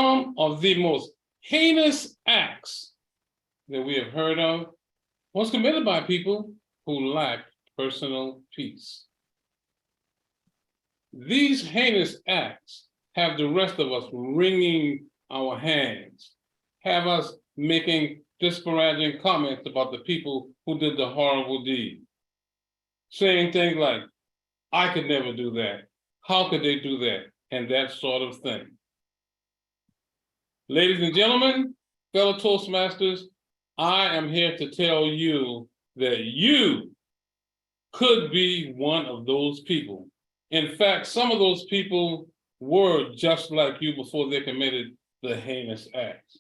Some of the most heinous acts that we have heard of was committed by people who lacked personal peace. These heinous acts have the rest of us wringing our hands, have us making disparaging comments about the people who did the horrible deed, saying things like, I could never do that. How could they do that? And that sort of thing. Ladies and gentlemen, fellow Toastmasters, I am here to tell you that you could be one of those people. In fact, some of those people were just like you before they committed the heinous acts.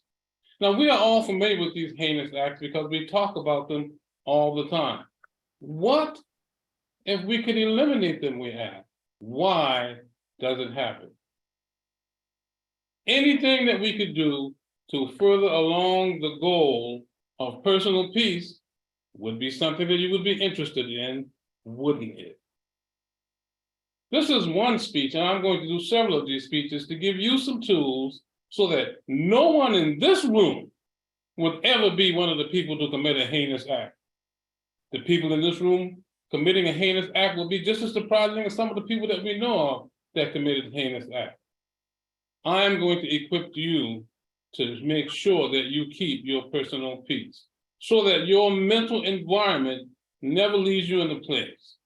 Now, we are all familiar with these heinous acts because we talk about them all the time. What if we could eliminate them, we ask? Why does it happen? Anything that we could do to further along the goal of personal peace would be something that you would be interested in, wouldn't it? This is one speech, and I'm going to do several of these speeches to give you some tools so that no one in this room would ever be one of the people to commit a heinous act. The people in this room committing a heinous act will be just as surprising as some of the people that we know of that committed heinous acts. I'm going to equip you to make sure that you keep your personal peace so that your mental environment never leaves you in a place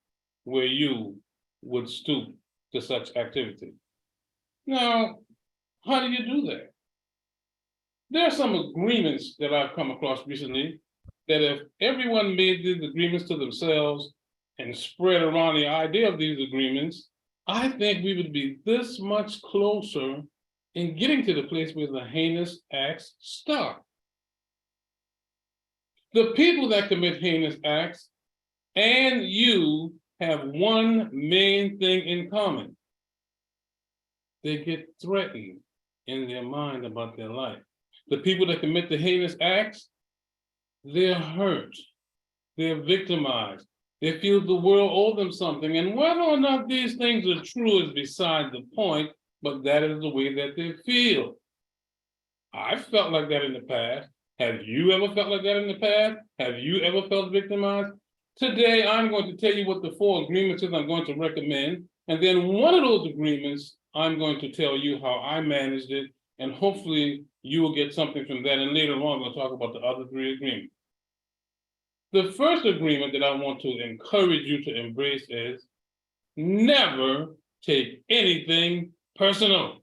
where you would stoop to such activity. Now, how do you do that? There are some agreements that I've come across recently that if everyone made these agreements to themselves and spread around the idea of these agreements, I think we would be this much closer in getting to the place where the heinous acts start. The people that commit heinous acts and you have one main thing in common. They get threatened in their mind about their life. The people that commit the heinous acts, they're hurt, they're victimized, they feel the world owes them something, and whether or not these things are true is beside the point, but that is the way that they feel. I've felt like that in the past. Have you ever felt like that in the past? Have you ever felt victimized? Today, I'm going to tell you what the 4 agreements is I'm going to recommend, and then one of those agreements, I'm going to tell you how I managed it, and hopefully you will get something from that, and later on we'll talk about the other 3 agreements. The first agreement that I want to encourage you to embrace is never take anything personal.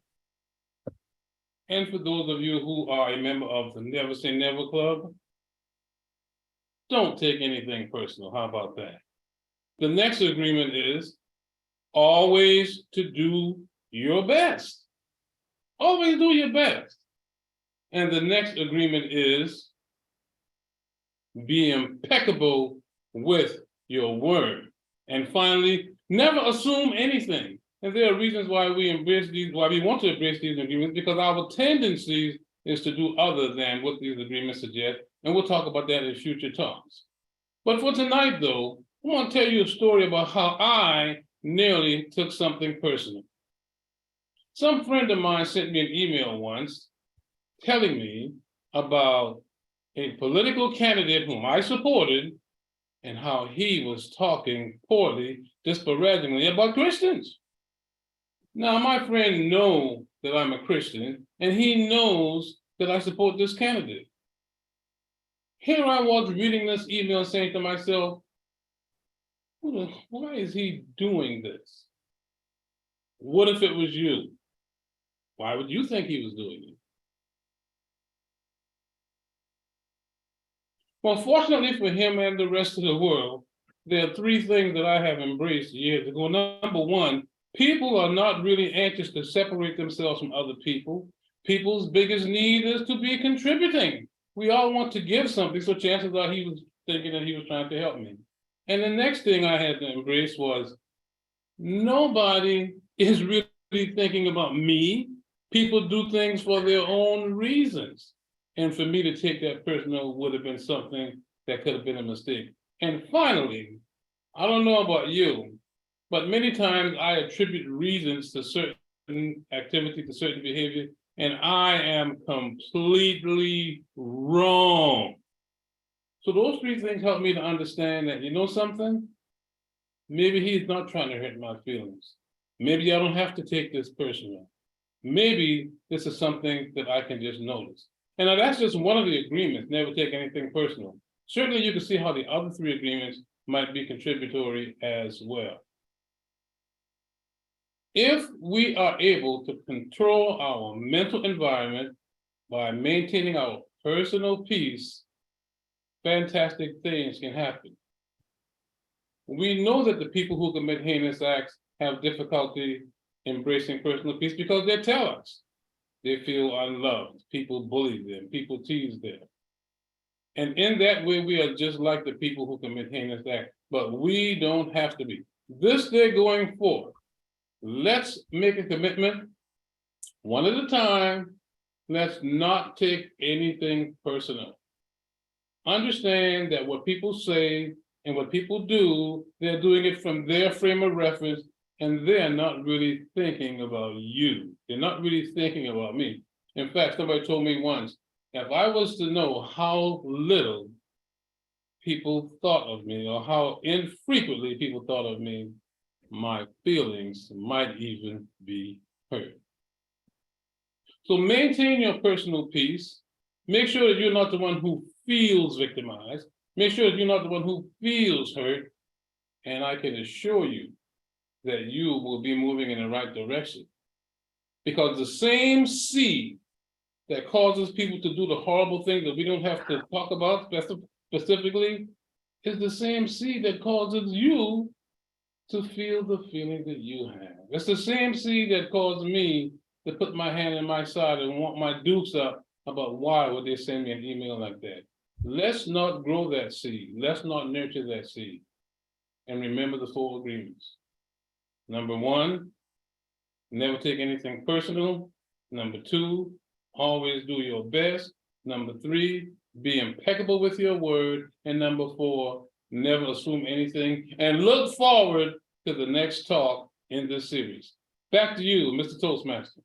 And for those of you who are a member of the Never Say Never Club, don't take anything personal. How about that? The next agreement is always to do your best. Always do your best. And the next agreement is be impeccable with your word. And finally, never assume anything. And there are reasons why we want to embrace these agreements, because our tendency is to do other than what these agreements suggest. And we'll talk about that in future talks. But for tonight, though, I want to tell you a story about how I nearly took something personal. Some friend of mine sent me an email once telling me about a political candidate whom I supported and how he was talking poorly, disparagingly about Christians. Now, my friend knows that I'm a Christian, and he knows that I support this candidate. Here I was reading this email saying to myself, why is he doing this? What if it was you? Why would you think he was doing it? Well, fortunately for him and the rest of the world, there are 3 things that I have embraced years ago. Number 1, people are not really anxious to separate themselves from other people. People's biggest need is to be contributing. We all want to give something, so chances are he was thinking that he was trying to help me. And the next thing I had to embrace was nobody is really thinking about me. People do things for their own reasons. And for me to take that personal would have been something that could have been a mistake. And finally, I don't know about you, but many times I attribute reasons to certain activity, to certain behavior, and I am completely wrong. So those three things help me to understand that, you know something? Maybe he's not trying to hurt my feelings. Maybe I don't have to take this personal. Maybe this is something that I can just notice. And now that's just one of the agreements, never take anything personal. Certainly you can see how the other three agreements might be contributory as well. If we are able to control our mental environment by maintaining our personal peace, fantastic things can happen. We know that the people who commit heinous acts have difficulty embracing personal peace because they tell us they feel unloved, people bully them, people tease them. And in that way, we are just like the people who commit heinous acts, but we don't have to be. This day going forward, let's make a commitment one at a time. Let's not take anything personal. Understand that what people say and what people do, they're doing it from their frame of reference, and they're not really thinking about you. They're not really thinking about me. In fact, somebody told me once, if I was to know how little people thought of me or how infrequently people thought of me, my feelings might even be hurt. So maintain your personal peace. Make sure that you're not the one who feels victimized. Make sure that you're not the one who feels hurt. And I can assure you that you will be moving in the right direction. Because the same seed that causes people to do the horrible things that we don't have to talk about specifically is the same seed that causes you to feel the feeling that you have. It's the same seed that caused me to put my hand in my side and want my dukes up about why would they send me an email like that. Let's not grow that seed. Let's not nurture that seed. And remember the 4 agreements. Number 1, never take anything personal. Number 2, always do your best. Number 3, be impeccable with your word. And number 4, never assume anything. And look forward to the next talk in this series. Back to you, Mr. Toastmaster.